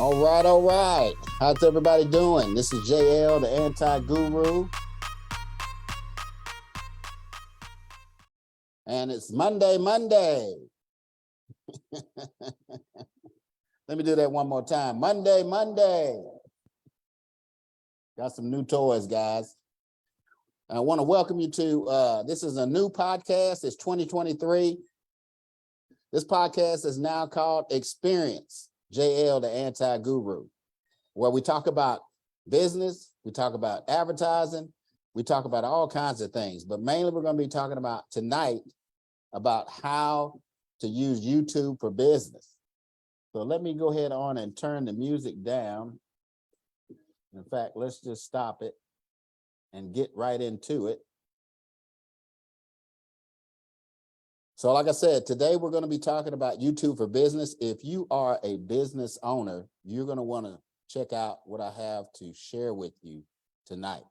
All right, all right. How's everybody doing? This is JL, the anti-guru. And it's Monday. Let me do that one more time. Monday. Got some new toys, guys. And I want to welcome you to, this is a new podcast. It's 2023. This podcast is now called Experience, JL, the anti-guru, where we talk about business, we talk about advertising, we talk about all kinds of things, but mainly we're going to be talking about tonight about how to use YouTube for business. So let me go ahead on and turn the music down. In fact, let's just stop it and get right into it. So like I said, today we're going to be talking about YouTube for business. If you are a business owner, you're going to want to check out what I have to share with you tonight,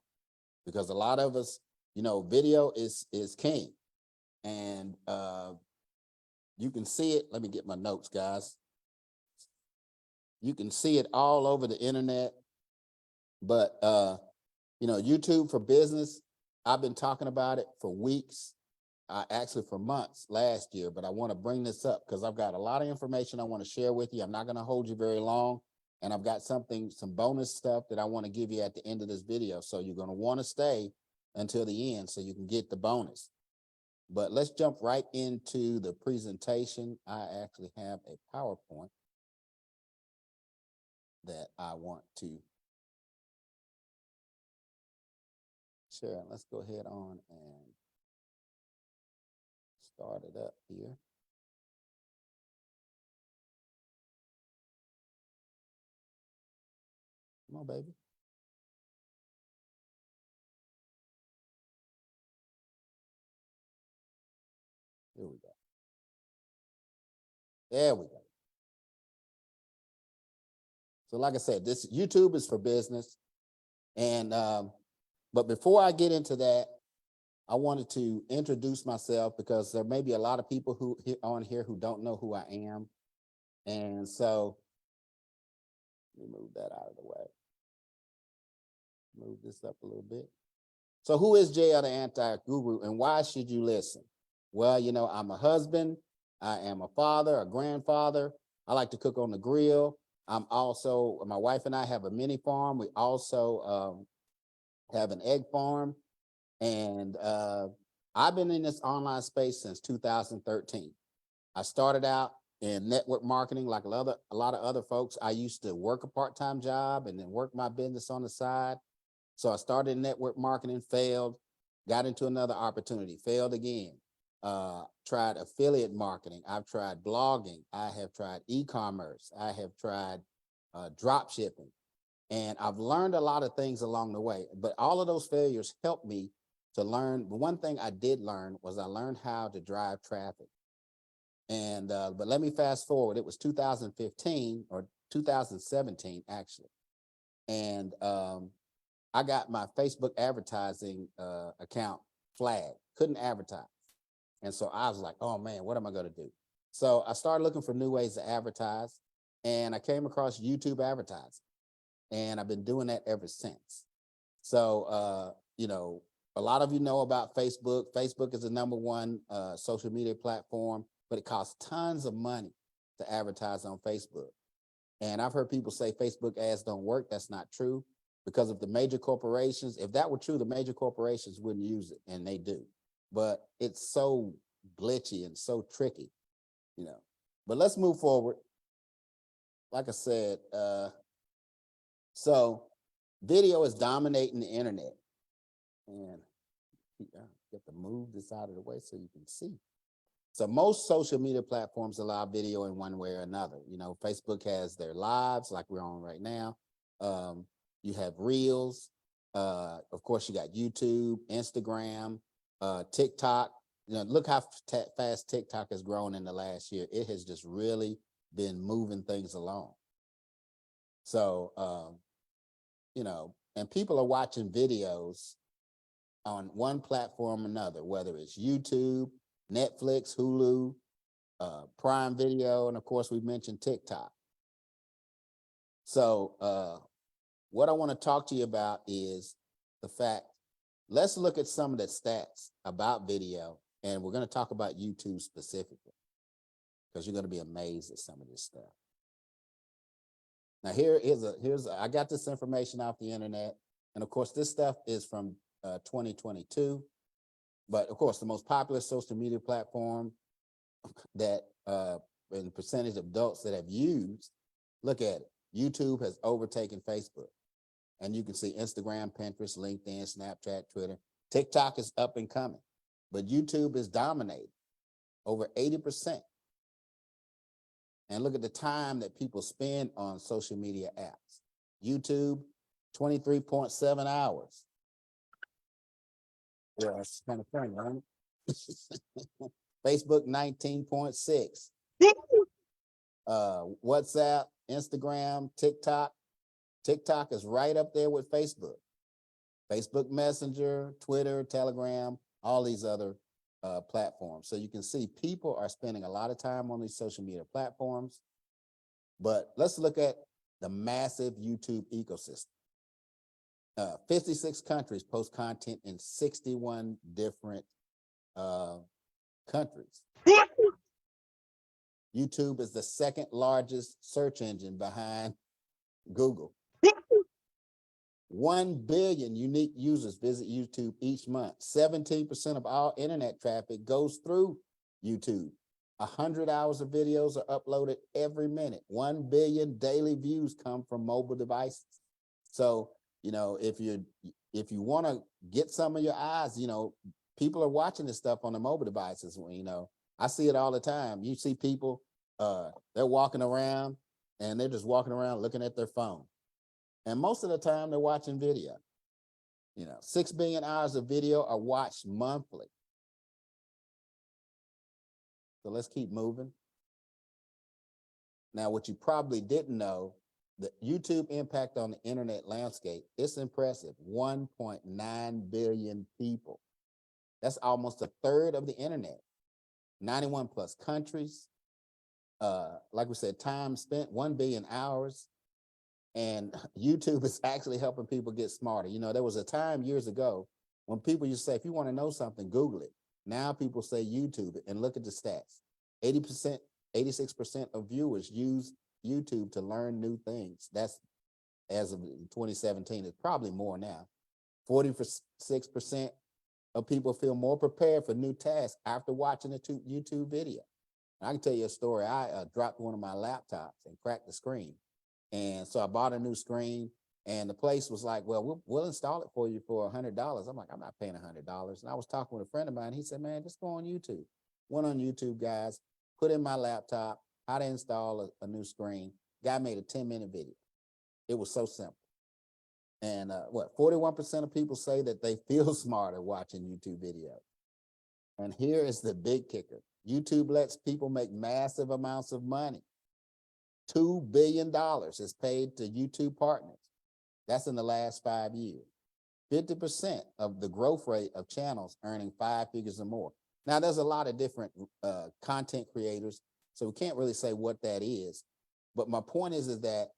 because a lot of us, video is king, and you can see it. Let me get my notes, guys. You can see it all over the internet, but YouTube for business, I've been talking about it for weeks, actually for months last year, but I want to bring this up because I've got a lot of information I want to share with you. I'm not going to hold you very long. And I've got some bonus stuff that I want to give you at the end of this video. So you're going to want to stay until the end so you can get the bonus. But let's jump right into the presentation. I actually have a PowerPoint that I want to share. Let's go ahead on and start it up here. Come on, baby. Here we go. There we go. So like I said, this YouTube is for business. And but before I get into that, I wanted to introduce myself because there may be a lot of people who on here who don't know who I am. And so let me move that out of the way. Move this up a little bit. So who is JL, the anti-guru, and why should you listen? Well, I'm a husband. I am a father, a grandfather. I like to cook on the grill. I'm also, my wife and I have a mini farm. We also have an egg farm. And I've been in this online space since 2013. I started out in network marketing like a lot of other folks. I used to work a part-time job and then work my business on the side. So I started in network marketing, failed, got into another opportunity, failed again. Tried affiliate marketing. I've tried blogging. I have tried e-commerce. I have tried drop shipping. And I've learned a lot of things along the way, but all of those failures helped me to learn. But one thing I did learn was I learned how to drive traffic. And but let me fast forward. It was 2015 or 2017, actually. And I got my Facebook advertising account flagged, couldn't advertise. And so I was like, oh man, what am I going to do? So I started looking for new ways to advertise, and I came across YouTube advertising, and I've been doing that ever since. So, a lot of you know about Facebook. Facebook is the #1 social media platform, but it costs tons of money to advertise on Facebook. And I've heard people say Facebook ads don't work. That's not true, because of the major corporations. If that were true, the major corporations wouldn't use it, and they do. But it's so glitchy and so tricky, But let's move forward. Like I said, so video is dominating the internet. And get to move this out of the way so you can see. So most social media platforms allow video in one way or another. Facebook has their lives like we're on right now. You have Reels. Of course, you got YouTube, Instagram, TikTok. Look how fast TikTok has grown in the last year. It has just really been moving things along. So, and people are watching videos on one platform or another, whether it's YouTube, Netflix, Hulu, Prime Video, and of course, we mentioned TikTok. So what I want to talk to you about is the fact, let's look at some of the stats about video, and we're going to talk about YouTube specifically, because you're going to be amazed at some of this stuff. Now, I got this information off the internet, and of course, this stuff is from 2022. But of course, the most popular social media platform that and the percentage of adults that have used, look at it. YouTube has overtaken Facebook. And you can see Instagram, Pinterest, LinkedIn, Snapchat, Twitter. TikTok is up and coming, but YouTube is dominating over 80%. And look at the time that people spend on social media apps. YouTube, 23.7 hours. Yeah, that's kind of funny, right? Facebook, 19.6. WhatsApp, Instagram, TikTok. TikTok is right up there with Facebook. Facebook Messenger, Twitter, Telegram, all these other platforms. So you can see people are spending a lot of time on these social media platforms. But let's look at the massive YouTube ecosystem. 56 countries post content in 61 different countries. YouTube is the second largest search engine behind Google. 1 billion unique users visit YouTube each month. 17% of all internet traffic goes through YouTube. 100 hours of videos are uploaded every minute. 1 billion daily views come from mobile devices. So, you know, if you want to get some of your eyes, you know, people are watching this stuff on the mobile devices. You know, I see it all the time. You see people, they're walking around and they're just walking around looking at their phone. And most of the time they're watching video. You know, 6 billion hours of video are watched monthly. So let's keep moving. Now, what you probably didn't know, the YouTube impact on the internet landscape, it's impressive. 1.9 billion people. That's almost a third of the internet. 91 plus countries. Like we said, time spent, 1 billion hours. And YouTube is actually helping people get smarter. You know, there was a time years ago when people used to say, if you want to know something, Google it. Now people say YouTube it, and look at the stats. 80%, 86% of viewers use YouTube to learn new things. That's as of 2017. It's probably more now. 46% of people feel more prepared for new tasks after watching a YouTube video. I can tell you a story. I dropped one of my laptops and cracked the screen. And so I bought a new screen, and the place was like, well, we'll install it for you for $100. I'm like, I'm not paying $100. And I was talking with a friend of mine. He said, man, just go on YouTube. Went on YouTube, guys, put in my laptop, how to install a new screen. Guy made a 10-minute video. It was so simple. And 41% of people say that they feel smarter watching YouTube videos. And here is the big kicker. YouTube lets people make massive amounts of money. $2 billion is paid to YouTube partners. That's in the last 5 years. 50% of the growth rate of channels earning 5 figures or more. Now, there's a lot of different content creators, so we can't really say what that is. But my point is that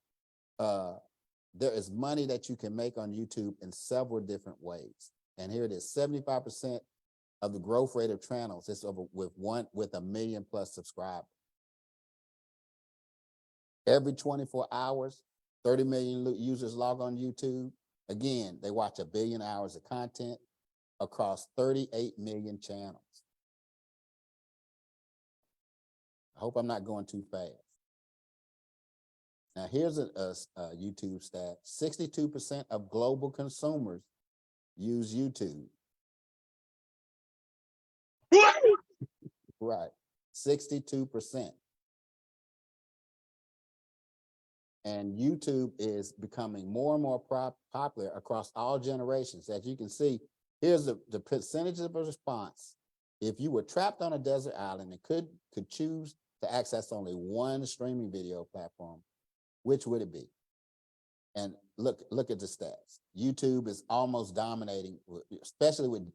there is money that you can make on YouTube in several different ways. And here it is, 75% of the growth rate of channels is over with 1 million plus subscribers. Every 24 hours, 30 million users log on YouTube. Again, they watch 1 billion hours of content across 38 million channels. I hope I'm not going too fast. Now, here's a YouTube stat. 62% of global consumers use YouTube. Right, 62%. And YouTube is becoming more and more popular across all generations. As you can see, here's the percentage of a response. If you were trapped on a desert island and could choose to access only one streaming video platform, which would it be? And look at the stats. YouTube is almost dominating, especially with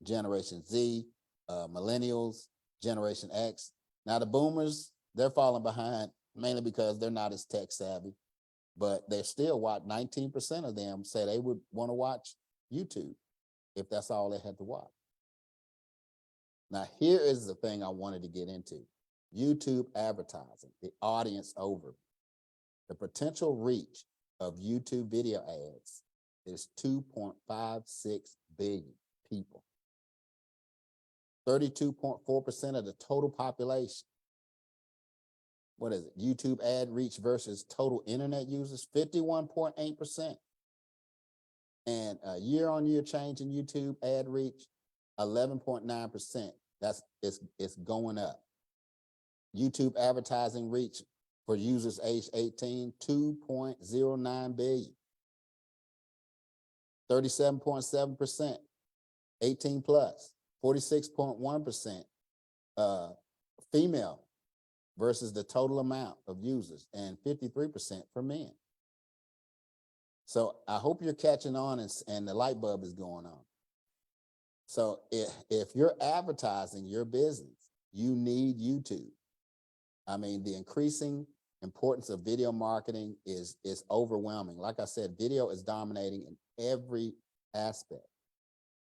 Generation Z, millennials, Generation X. Now the boomers, they're falling behind mainly because they're not as tech savvy. but they're still 19% of them say they would want to watch YouTube if that's all they had to watch. Now, here is the thing I wanted to get into. YouTube advertising, the audience over. The potential reach of YouTube video ads is 2.56 billion people. 32.4% of the total population. What is it? YouTube ad reach versus total internet users, 51.8%. And a year-on-year change in YouTube ad reach, 11.9%. It's going up. YouTube advertising reach for users aged 18, 2.09 billion. 37.7%, 18 plus. 46.1% female versus the total amount of users, and 53% for men. So I hope you're catching on and the light bulb is going on. So if you're advertising your business, you need YouTube. I mean, the increasing importance of video marketing is overwhelming. Like I said, video is dominating in every aspect.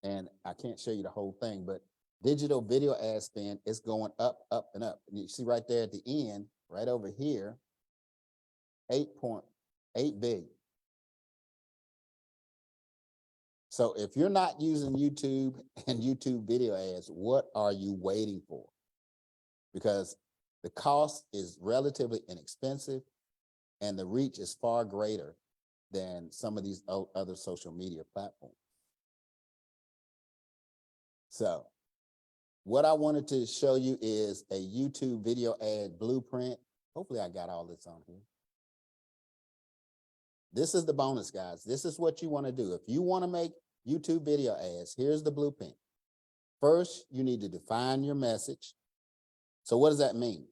And I can't show you the whole thing, but digital video ad spend is going up, up, and up. And you see right there at the end, right over here, 8.8 billion. So if you're not using YouTube and YouTube video ads, what are you waiting for? Because the cost is relatively inexpensive and the reach is far greater than some of these other social media platforms. So what I wanted to show you is a YouTube video ad blueprint. Hopefully I got all this on here. This is the bonus, guys. This is what you want to do. If you want to make YouTube video ads, here's the blueprint. First, you need to define your message. So what does that mean?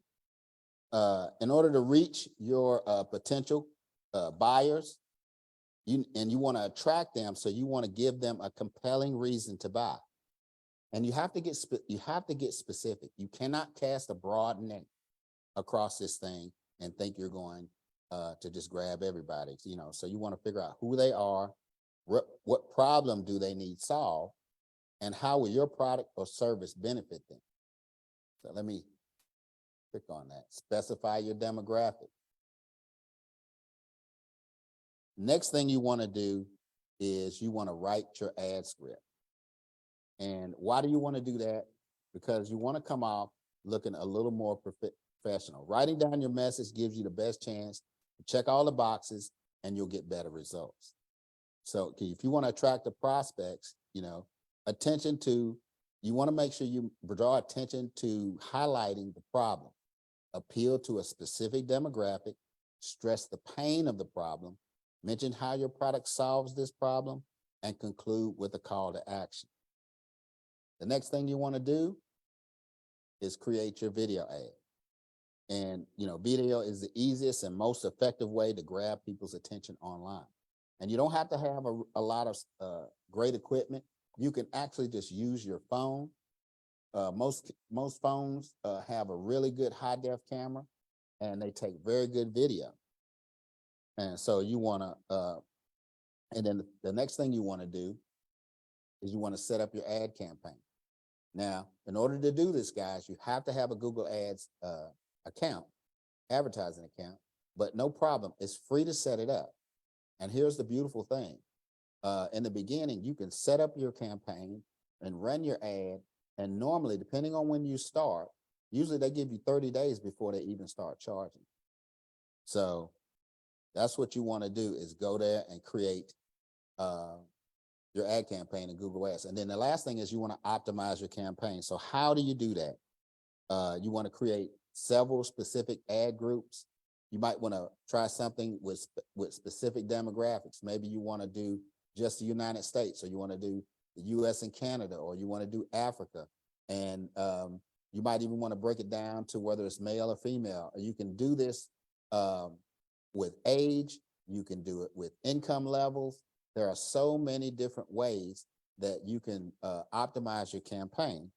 In order to reach your potential buyers, you want to attract them, so you want to give them a compelling reason to buy. And you have to get specific. You cannot cast a broad net across this thing and think you're going to just grab everybody. So you want to figure out who they are, what problem do they need solved, and how will your product or service benefit them. So let me click on that. Specify your demographic. Next thing you want to do is you want to write your ad script. And why do you want to do that? Because you want to come off looking a little more professional. Writing down your message gives you the best chance to check all the boxes and you'll get better results. So if you want to attract the prospects, you want to make sure you draw attention to highlighting the problem, appeal to a specific demographic, stress the pain of the problem, mention how your product solves this problem, and conclude with a call to action. The next thing you want to do is create your video ad. And, video is the easiest and most effective way to grab people's attention online. And you don't have to have a lot of great equipment. You can actually just use your phone. Most phones have a really good high-def camera, and they take very good video. And so you want to, and then the next thing you want to do is you want to set up your ad campaign. Now, in order to do this, guys, you have to have a Google Ads account, advertising account, but no problem. It's free to set it up. And here's the beautiful thing. In the beginning, you can set up your campaign and run your ad. And normally, depending on when you start, usually they give you 30 days before they even start charging. So that's what you want to do, is go there and create your ad campaign in Google Ads. And then the last thing is you want to optimize your campaign. So how do you do that? You want to create several specific ad groups. You might want to try something with specific demographics. Maybe you want to do just the United States, or you want to do the US and Canada, or you want to do Africa. And you might even want to break it down to whether it's male or female. You can do this with age. You can do it with income levels. There are so many different ways that you can optimize your campaign.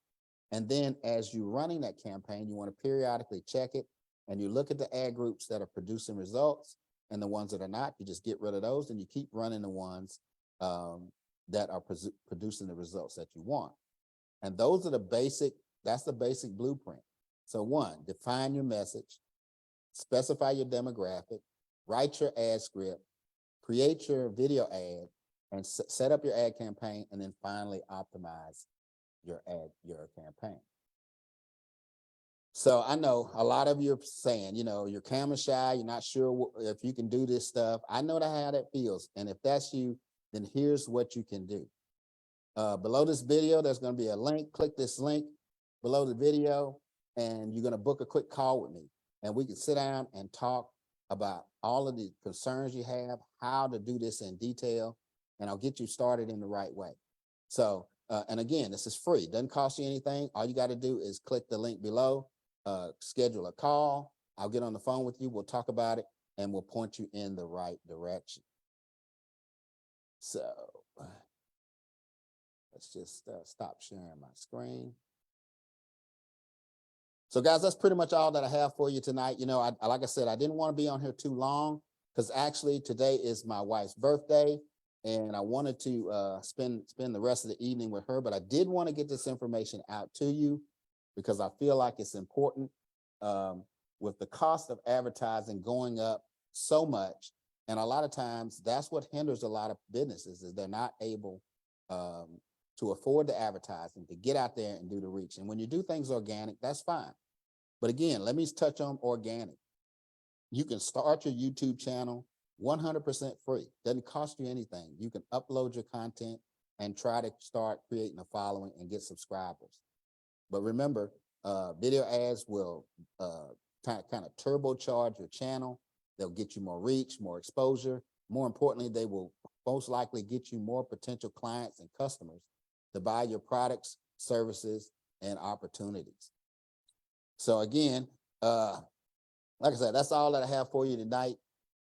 And then as you're running that campaign, you want to periodically check it, and you look at the ad groups that are producing results, And the ones that are not, you just get rid of those and you keep running the ones that are producing the results that you want. And those are that's the basic blueprint. So one, define your message, specify your demographic, write your ad script, create your video ad, and set up your ad campaign, and then finally optimize your campaign. So I know a lot of you are saying, you're camera shy, you're not sure if you can do this stuff. I know how that feels. And if that's you, then here's what you can do. Below this video, there's going to be a link. Click this link below the video, and you're going to book a quick call with me. And we can sit down and talk about all of the concerns you have, how to do this in detail, and I'll get you started in the right way. So, and again, this is free. Doesn't cost you anything. All you got to do is click the link below, schedule a call. I'll get on the phone with you. We'll talk about it, and we'll point you in the right direction. So let's just stop sharing my screen. So guys, that's pretty much all that I have for you tonight. Like I said, I didn't want to be on here too long because actually today is my wife's birthday, and I wanted to spend the rest of the evening with her, but I did want to get this information out to you because I feel like it's important. With the cost of advertising going up so much, and a lot of times that's what hinders a lot of businesses, is they're not able to afford the advertising, to get out there and do the reach. And when you do things organic, that's fine. But again, let me touch on organic. You can start your YouTube channel 100% free. Doesn't cost you anything. You can upload your content and try to start creating a following and get subscribers. But remember, video ads will kind of turbocharge your channel. They'll get you more reach, more exposure. More importantly, they will most likely get you more potential clients and customers to buy your products, services, and opportunities. So again, like I said, that's all that I have for you tonight.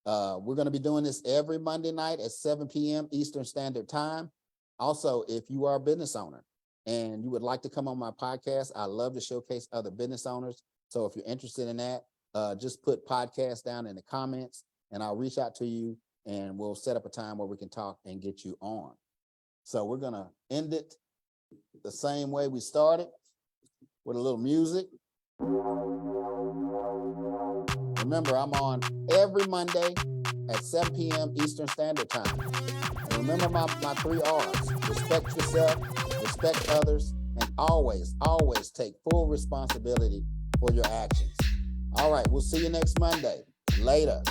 We're going to be doing this every Monday night at 7 p.m. Eastern Standard Time. Also, if you are a business owner and you would like to come on my podcast, I love to showcase other business owners. So if you're interested in that, just put podcast down in the comments and I'll reach out to you and we'll set up a time where we can talk and get you on. So we're going to end it the same way we started, with a little music. Remember, I'm on every Monday at 7 p.m. Eastern Standard Time. And remember my 3 R's: respect yourself, respect others, and always, always take full responsibility for your actions. All right, we'll see you next Monday. Later.